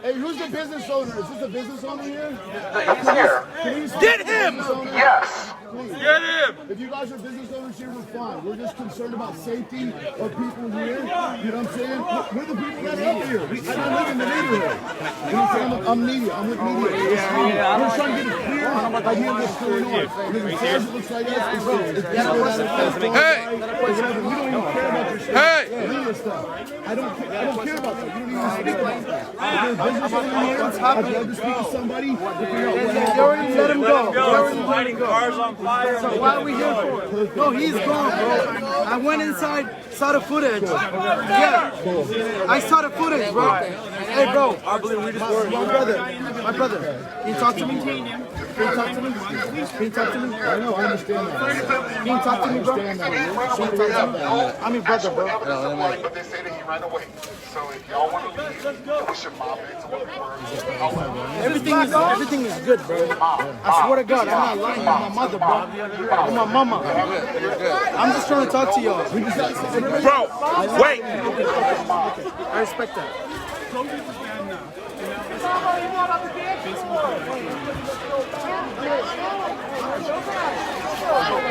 Hey, who's the business owner? Is this a business owner here? He's here. Get him! Yes. Get him! If you guys are business owners here, we're fine. We're just concerned about safety of people here. You know what I'm saying? We're the people that are up here. I don't live in the neighborhood. You know what I'm saying? I'm media. I'm with media. We're trying to get a clear idea of what's going on. Because as far as it looks like us, it's hey! We don't even care about your shit. Hey! Media stuff. I don't care about that. You don't even speak about that. If you're a business owner here, I'd love to speak to somebody. You already let him go. Lighting cars on fire. So why are we here for? No, he's gone, bro. I went inside, saw the footage. Yeah, I saw the footage, bro. Hey, bro. I believe we just were. My brother. Can you talk to me? Can you talk to me? Can you talk to me? I know, I understand that. Can you talk to me, bro? I'm your brother, bro. But they say that he ran away. So if y'all want to leave, we should mob it to what Everything is good, bro. I swear to God, I'm not lying. I'm my mother, bro. I'm my mama. I'm just trying to talk to y'all. Bro, wait. I respect that.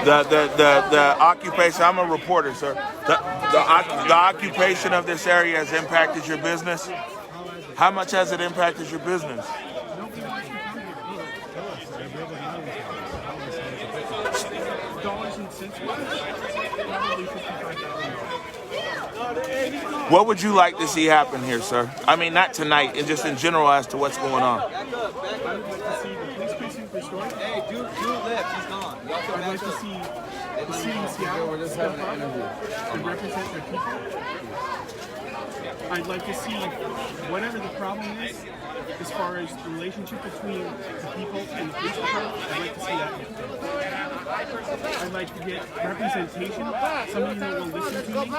The occupation, I'm a reporter, sir. The occupation of this area has impacted your business. How much has it impacted your business? What would you like to see happen here, sir? I mean, not tonight, and just in general as to what's going on. Hey, dude left. He's gone. I'd like to see the city in Seattle step up and represent their people. I'd like to see whatever the problem is, as far as the relationship between the people and the police department, I'd like to see that get fixed. I'd like to get representation, somebody that will listen to me,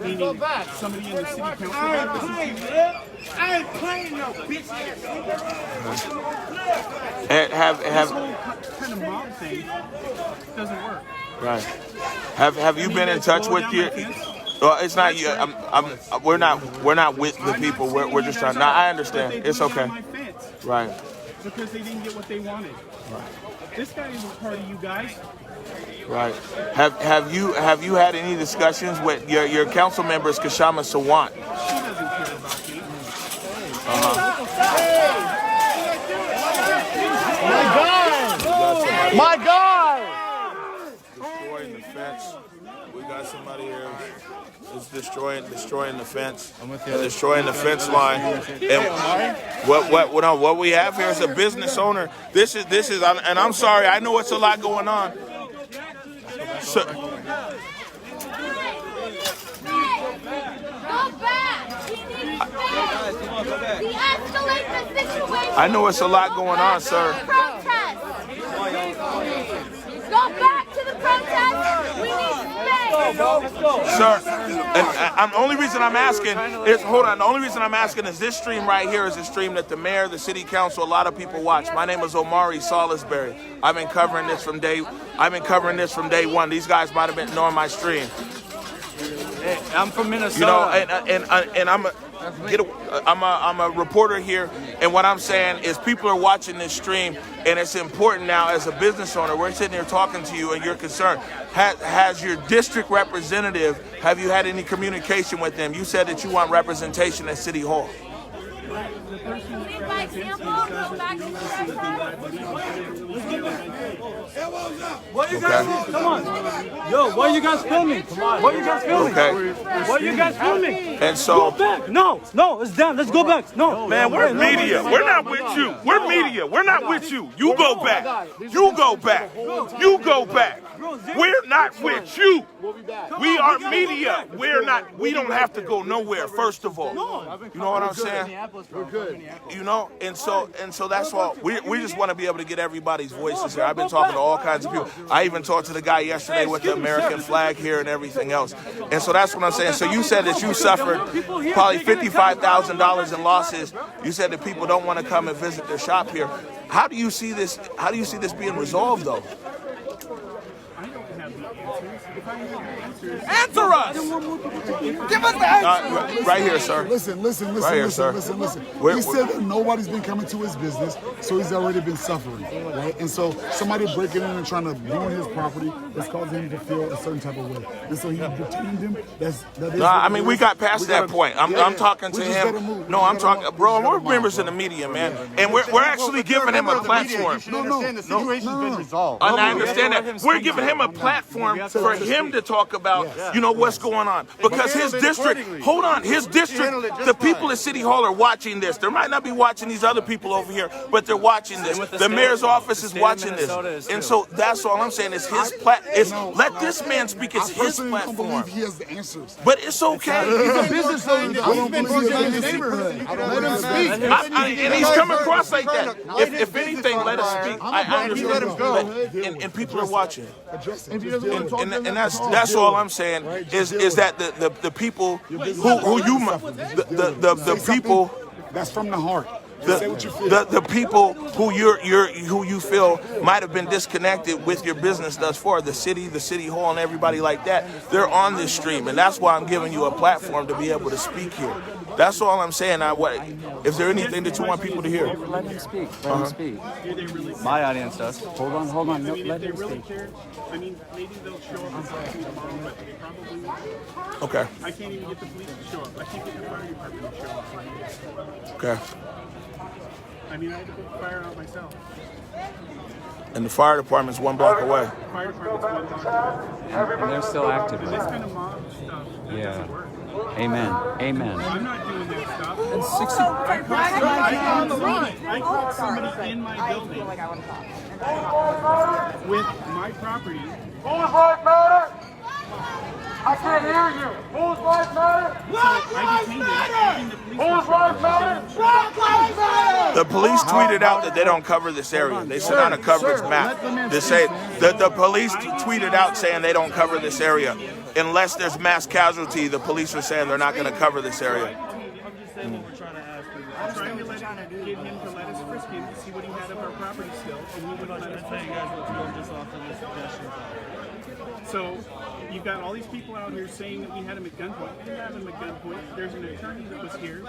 meaning somebody in the city council that will listen to me. I ain't playing no bitch ass. This whole kind of mob thing doesn't work. Right. Have you been in touch with your? Well, it's not you. We're not with the people. We're just trying. Now I understand. It's okay. Right. Because they didn't get what they wanted. Right. This guy isn't part of you guys. Right. Have you had any discussions with your council members, Kashama Sawant? She doesn't care about me. My guy! Destroying the fence. We got somebody here. It's destroying the fence. Destroying the fence line. And what we have here is a business owner. This is, and I'm sorry. I know it's a lot going on. So, Go back! De-escalate the situation! I know it's a lot going on, sir. Protest! Go back to the protest! We need space! Sir, and the only reason I'm asking is, hold on, the only reason I'm asking is this stream right here is a stream that the mayor, the city council, a lot of people watch. My name is Omari Salisbury. I've been covering this from day one. These guys might have been knowing my stream. Hey, I'm from Minnesota. You know, and I'm a reporter here, and what I'm saying is people are watching this stream, and it's important now as a business owner. We're sitting here talking to you, and you're concerned. Has your district representative, have you had any communication with them? You said that you want representation at City Hall. What you guys? Come on. Yo, what are you guys filming? What are you guys filming? Okay. What are you guys filming? And so, go back. No, it's done. Let's go back. No, man, we're media. We're not with you. We're media. We're not with you. You go back. You go back. You go back. We're not with you. We are media. We're not. We don't have to go nowhere. First of all, you know what I'm saying? We're good. You know, and so that's all. We just want to be able to get everybody's voices here. I've been talking to all kinds of people. I even talked to the guy yesterday with the American flag here and everything else. And so that's what I'm saying. So you said that you suffered probably $55,000 in losses. You said that people don't want to come and visit their shop here. How do you see this? How do you see this being resolved, though? I don't have the answers. if I had answers, Answer us. Give us the answer. Right here, sir. Listen. Right here, sir. Listen. Where- He said that nobody's been coming to his business, so he's already been suffering, right? And so somebody breaking in and trying to ruin his property is causing him to feel a certain type of way. And so he detained him. That is No, I mean, we got past that point. I'm talking to We just gotta him. move. No, We I'm just gotta talking, move. bro, We just we're gotta members move. of the media, man. And we're actually giving him a platform. And I understand that. We're giving him a platform for him to talk about, you know, what's going on. Because his district, hold on, his district, the people at City Hall are watching this. They might not be watching these other people over here, but they're watching this. The mayor's office is watching this. And so that's all I'm saying is his let this man speak. It's his I don't believe platform. he has the answers. But it's okay. He's a business owner. I don't believe he has the neighborhood. Let him speak. And he's coming across like that. If anything, let us speak. I understand. And people are watching. And that's all I'm saying is that the people the people That's from the heart. the people who you feel might have been disconnected with your business thus far, the city hall and everybody like that, they're on this stream, and that's why I'm giving you a platform to be able to speak here. That's all I'm saying. Is there anything that you want people to hear? Let him speak. Let him speak. My audience does. Hold on. No, let him speak. I mean, maybe they'll show up and talk to me tomorrow, but they probably won't. Okay. I can't even get the police to show up. I can't get the fire department to show up. Okay. I mean, I had to put the fire out myself. And the fire department's 1 block away. The fire department's one block. And they're still active. This kind of mob stuff, that doesn't work. Amen. I'm not doing that stuff. I caught somebody in my building with my property. Whose life matter? I can't hear you. Whose life matter? I detained him. Whose life matter? The police tweeted out that they don't cover this area. They sent out a coverage map. They say the police tweeted out saying they don't cover this area. Unless there's mass casualty, the police are saying they're not going to cover this area. I'm trying to get him to let us frisk him to see what he had of our property still, and he wouldn't let us frisk him. So you've got all these people out here saying that we had him at gunpoint. We didn't have him at gunpoint. There's an attorney that was here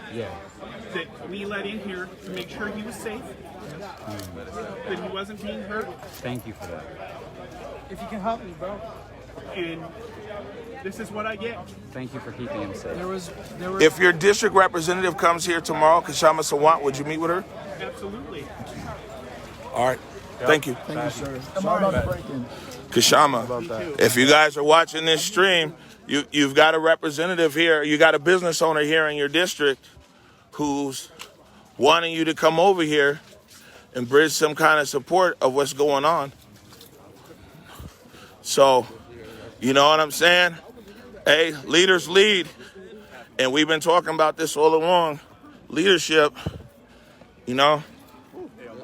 that we let in here to make sure he was safe, that he wasn't being hurt. Thank you for that. If you can help me, bro. And this is what I get. Thank you for keeping him safe. There was If your district representative comes here tomorrow, Kashama Sawant, would you meet with her? Absolutely. All right. Thank you. Thank you, sir. Sorry about the break-in. Kashama, if you guys are watching this stream, you've got a representative here, you got a business owner here in your district who's wanting you to come over here and bridge some kind of support of what's going on. So, you know what I'm saying? Hey, leaders lead. And we've been talking about this all along. Leadership, you know.